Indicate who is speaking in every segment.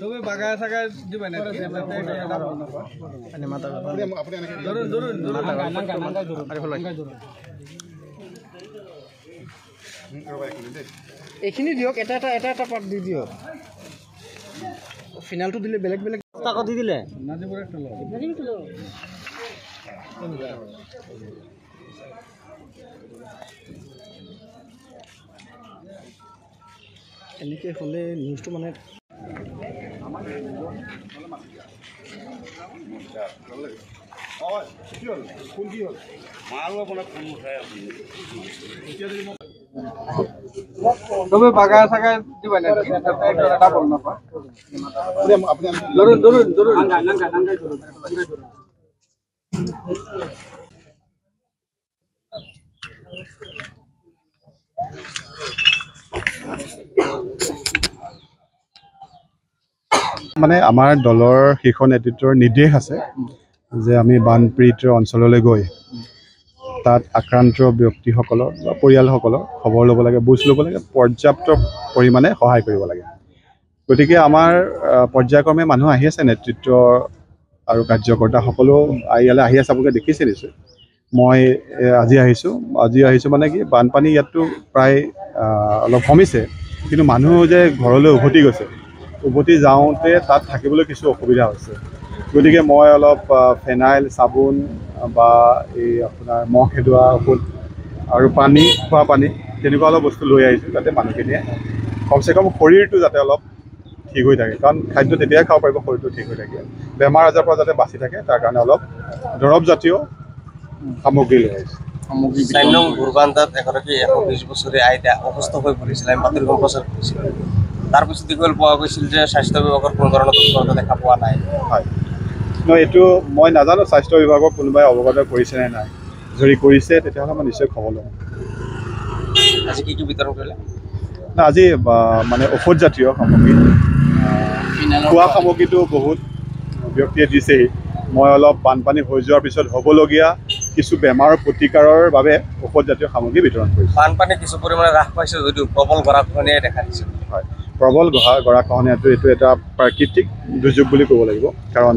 Speaker 1: সবে বাগায় থাকায় দিবেন
Speaker 2: এইখিনি দিয়ক এটা পাৰ্ট দি দিয়ক ফিনালটো দিলে বেলেগ বেলেগ টাকা দি দিলে এনেকে হলে নিউজটো মানে
Speaker 1: সবে বাগায় থাকায় দিবেন
Speaker 3: মানে আমাৰ দলৰ শীৰ্ষ নেতৃত্বৰ নিৰ্দেশ আছে যে আমি বানপীড়িত অঞ্চললৈ গৈ তাত আক্ৰান্ত ব্যক্তিসকলৰ বা পৰিয়ালসকলৰ খবৰ ল'ব লাগে, বুজ ল'ব লাগে, পৰ্যাপ্ত পৰিমাণে সহায় কৰিব লাগে। গতিকে আমাৰ পৰ্যায়ক্ৰমে মানুহ আহি আছে, নেতৃত্ব আৰু কাৰ্যকৰ্তা সকলো ইয়ালৈ আহি আছে। আপোনালোকে দেখিছে নিশ্চয়। মই আজি আহিছোঁ মানে কি বানপানী ইয়াততো প্ৰায় অলপ কমিছে, কিন্তু মানুহ যে ঘৰলৈ উভতি গৈছে, উভতি যাওঁতে তাত থাকিবলৈ কিছু অসুবিধা হৈছে। গতিকে মই অলপ ফেনাইল, চাবোন বা এই আপোনাৰ মহ খেদোৱা ঔষধ আৰু পানী, খোৱা পানী তেনেকুৱা অলপ বস্তু লৈ আহিছোঁ, যাতে মানুহখিনিয়ে কমচে কম শৰীৰটো যাতে অলপ ঠিক হৈ থাকে। কাৰণ খাদ্য তেতিয়াই খাব পাৰিব শৰীৰটো ঠিক হৈ থাকে, বেমাৰ আজাৰৰ পৰা যাতে বাচি থাকে, তাৰ কাৰণে অলপ দৰৱজাতীয় সামগ্ৰী লৈ আহিছোঁ।
Speaker 4: ভোৰবান্ধাত এগৰাকী 120 বছৰীয়া আইতা অসুস্থ হৈ পৰিছিল, আমি বাতৰিখন প্ৰচাৰ কৰিছিলোঁ। তাৰপিছত দীঘল পোৱা গৈছিল যে স্বাস্থ্য বিভাগৰ কোনো ধৰণৰ তৎপৰতা দেখা পোৱা নাই।
Speaker 3: হয়, এইটো মই নাজানো স্বাস্থ্য বিভাগৰ কোনোবাই অৱগত কৰিছে নে নাই। যদি কৰিছে তেতিয়াহ'লে মই নিশ্চয় খবৰ ল'ম।
Speaker 4: আজি কি বিতৰণ কৰিলে?
Speaker 3: আজি মানে ঔষধজাতীয় সামগ্ৰী, খোৱা সামগ্ৰীটো বহুত ব্যক্তিয়ে দিছেহি। মই অলপ বানপানী হৈ যোৱাৰ পিছত হ'বলগীয়া কিছু বেমাৰৰ প্ৰতিকাৰৰ বাবে ঔষধজাতীয় সামগ্ৰী বিতৰণ কৰিছোঁ।
Speaker 4: বানপানী কিছু পৰিমাণে হ্ৰাস পাইছে যদিও প্ৰবল গৰাখহনীয়াই দেখা দিছে।
Speaker 3: হয়, প্ৰবল গৰাখহনীয়াটো এইটো এটা প্ৰাকৃতিক দুৰ্যোগ বুলি ক'ব লাগিব। কাৰণ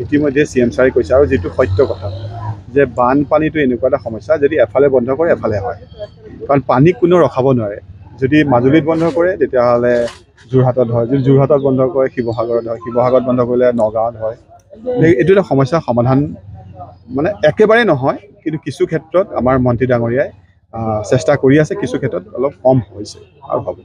Speaker 3: ইতিমধ্যে CM ছাৰে কৈছে, আৰু যিটো সত্য কথা যে বানপানীটো এনেকুৱা এটা সমস্যা, যদি এফালে বন্ধ কৰে এফালে হয়। কাৰণ পানীক কোনেও ৰখাব নোৱাৰে। যদি মাজুলীত বন্ধ কৰে তেতিয়াহ'লে যোৰহাটত হয়, যদি যোৰহাটত বন্ধ কৰে শিৱসাগৰত হয়, শিৱসাগৰত বন্ধ কৰিলে নগাঁৱত হয়। এইটো এটা সমস্যাৰ সমাধান মানে একেবাৰে নহয়, কিন্তু কিছু ক্ষেত্ৰত আমাৰ মন্ত্ৰী ডাঙৰীয়াই চেষ্টা কৰি আছে, কিছু ক্ষেত্ৰত অলপ কম হৈছে আৰু হ'ব।